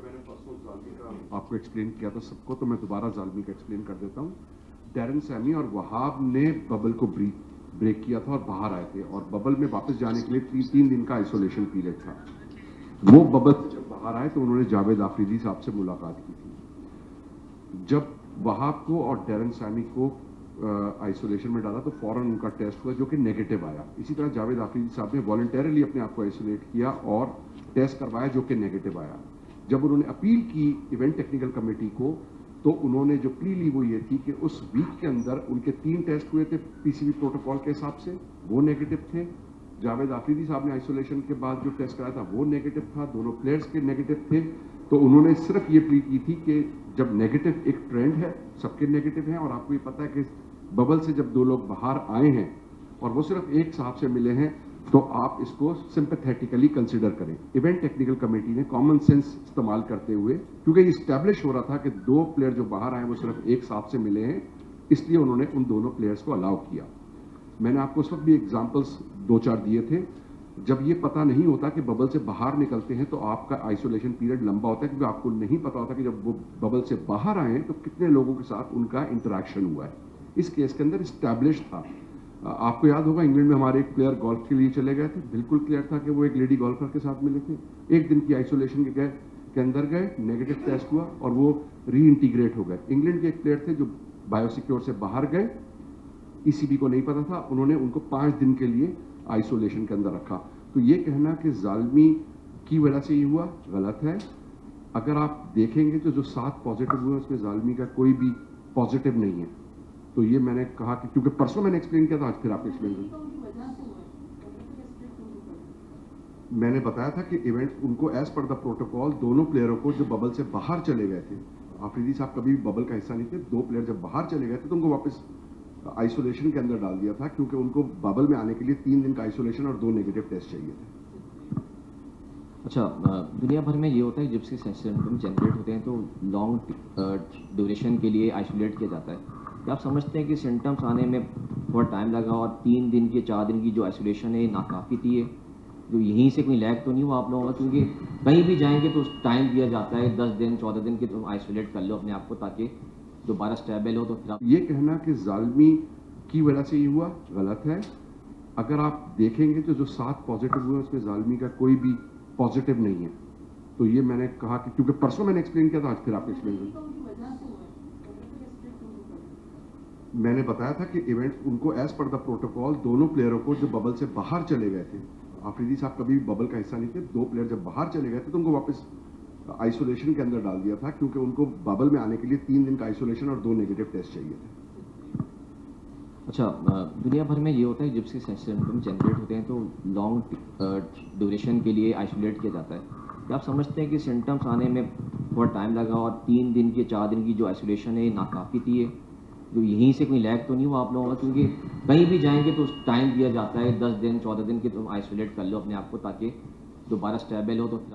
میں نے پرسوں زالمی کا آپ کو ایکسپلین کیا تھا سب کو, تو میں دوبارہ زالمی کا ایکسپلین کر دیتا ہوں. ڈیرن سیمی اور وہاب نے ببل کو بریک کیا تھا اور باہر آئے تھے, اور ببل میں واپس جانے کے لیے 3 دن کا آئسولیشن پیریڈ تھا. وہ ببل سے جب باہر آئے تو انہوں نے جاوید آفریدی صاحب سے ملاقات کی تھی. جب وہاب کو اور ڈیرن سیمی کو آئسولیشن میں ڈالا تو فوراً ان کا ٹیسٹ ہوا جو کہ نیگیٹو آیا. اسی طرح جاوید آفریدی صاحب نے والنٹیرلی اپنے آپ کو آئسولیٹ کیا اور ٹیسٹ کروایا جو کہ نیگیٹو آیا. جب انہوں نے اپیل کی ایونٹ ٹیکنیکل کمیٹی کو, تو انہوں نے جو پلی لی وہ یہ تھی کہ اس ویک کے اندر ان کے 3 ٹیسٹ ہوئے تھے پی سی بی پروٹوکال کے حساب سے, وہ نیگیٹو تھے. جاوید آفریدی صاحب نے آئسولیشن کے بعد جو ٹیسٹ کرایا تھا وہ نیگیٹو تھا, دونوں پلیئرز کے نیگیٹو تھے. تو انہوں نے صرف یہ پلی کی تھی کہ جب نیگیٹو ایک ٹرینڈ ہے, سب کے نیگیٹو ہیں, اور آپ کو یہ پتا ہے کہ ببل سے جب 2 لوگ باہر آئے ہیں اور وہ صرف ایک صاحب سے ملے ہیں, تو آپ اس کو سمپیتھیٹیکلی کنسیڈر کریں. ایونٹ ٹیکنیکل کمیٹی نے کامن سینس استعمال کرتے ہوئے, کیونکہ یہ اسٹیبلش ہو رہا تھا کہ 2 پلیئر جو باہر آئے وہ صرف ایک صاحب سے ملے ہیں, اس لیے انہوں نے ان دونوں پلیئرز کو الاؤ کیا. میں نے آپ کو اس وقت بھی ایگزامپلس 2-4 دیے تھے. جب یہ پتہ نہیں ہوتا کہ ببل سے باہر نکلتے ہیں تو آپ کا آئسولیشن پیریڈ لمبا ہوتا ہے, کیونکہ آپ کو نہیں پتا ہوتا کہ جب وہ ببل سے باہر آئے تو کتنے لوگوں کے ساتھ ان کا انٹریکشن ہوا ہے. اس کیس کے اندر اسٹیبلش تھا. آپ کو یاد ہوگا انگلینڈ میں ہمارے ایک پلیئر گولف کے لیے چلے گئے تھے, بالکل کلیئر تھا کہ وہ ایک لیڈی گولفر کے ساتھ ملے تھے. 1 دن کی آئسولیشن کے اندر گئے, نیگیٹو ٹیسٹ ہوا اور وہ ری انٹیگریٹ ہو گئے. انگلینڈ کے ایک پلیئر تھے جو بایو سیکیور سے باہر گئے, ای سی بی کو نہیں پتا تھا, انہوں نے ان کو 5 دن کے لیے آئسولیشن کے اندر رکھا. تو یہ کہنا کہ زالمی کی وجہ سے یہ ہوا, غلط ہے. اگر آپ دیکھیں گے تو جو 7 پازیٹیو ہوئے اس میں زالمی کا کوئی بھی پازیٹیو نہیں ہے. تو یہ میں نے کہا کہ کیونکہ پرسوں میں نے ایکسپلین کیا تھا, آج پھر آپ کو ایکسپلین کروں. میں نے بتایا تھا کہ ایونٹ ان کو ایز پر دا پروٹوکال دونوں پلیئروں کو جو ببل سے باہر چلے گئے تھے, آفریدی صاحب کبھی بھی ببل کا حصہ نہیں تھے, 2 پلیئر جب باہر چلے گئے تھے تو ان کو واپس آئسولیشن کے اندر ڈال دیا تھا, کیونکہ ان کو ببل میں آنے کے لیے 3 دن کا آئسولیشن اور 2 نیگیٹو ٹیسٹ چاہیے تھے. اچھا, دنیا بھر میں یہ ہوتا ہے جب سے سمپٹم جنریٹ ہوتے ہیں تو لانگ ڈیوریشن کے لیے آئسولیٹ کیا جاتا ہے. کیا آپ سمجھتے ہیں کہ سمپٹمس آنے میں تھوڑا ٹائم لگا اور 3 دن کے 4 دن کی جو آئسولیشن ہے ناکافی تھی, جو یہیں سے کوئی لیگ تو نہیں ہوا آپ لوگوں کا؟ کیونکہ کہیں بھی جائیں گے تو ٹائم دیا جاتا ہے 10 دن 14 دن کے, تم آئسولیٹ کر لو اپنے آپ کو تاکہ دوبارہ اسٹیبل ہو. تو پھر یہ کہنا کہ زالمی کی وجہ سے یہ ہوا, غلط ہے. اگر آپ دیکھیں گے تو جو 7 پازیٹیو ہوئے اس میں زالمی کا کوئی بھی پازیٹیو نہیں ہے. تو یہ میں نے کہا کہ کیونکہ پرسوں میں نے ایکسپلین کیا تھا, آج پھر آپ کو ایکسپلین کروں. میں نے بتایا تھا کہ ایونٹ ان کو ایز پر دا پروٹوکال دونوں پلیئروں کو جو ببل سے باہر چلے گئے تھے, آفریدی صاحب کبھی بھی ببل کا حصہ نہیں تھے, 2 پلیئر جب باہر چلے گئے تھے تو ان کو واپس آئسولیشن کے اندر ڈال دیا تھا, کیونکہ ان کو ببل میں آنے کے لیے 3 دن کا آئسولیشن اور 2 نیگیٹو ٹیسٹ چاہیے تھے. اچھا, دنیا بھر میں یہ ہوتا ہے جب سے سمپٹم جنریٹ ہوتے ہیں تو لانگ ڈیوریشن کے لیے آئسولیٹ کیا جاتا ہے. کیا آپ سمجھتے ہیں کہ سمپٹمس آنے میں تھوڑا ٹائم لگا اور 3 دن کے 4 دن کی جو آئسولیشن ہے ناکافی تھی, جو یہیں سے کوئی لیگ تو نہیں ہوا آپ لوگوں کا؟ کیونکہ کہیں بھی جائیں گے تو ٹائم دیا جاتا ہے 10 دن 14 دن کے, تم آئسولیٹ کر لو اپنے آپ کو تاکہ دوبارہ اسٹیبل ہو. تو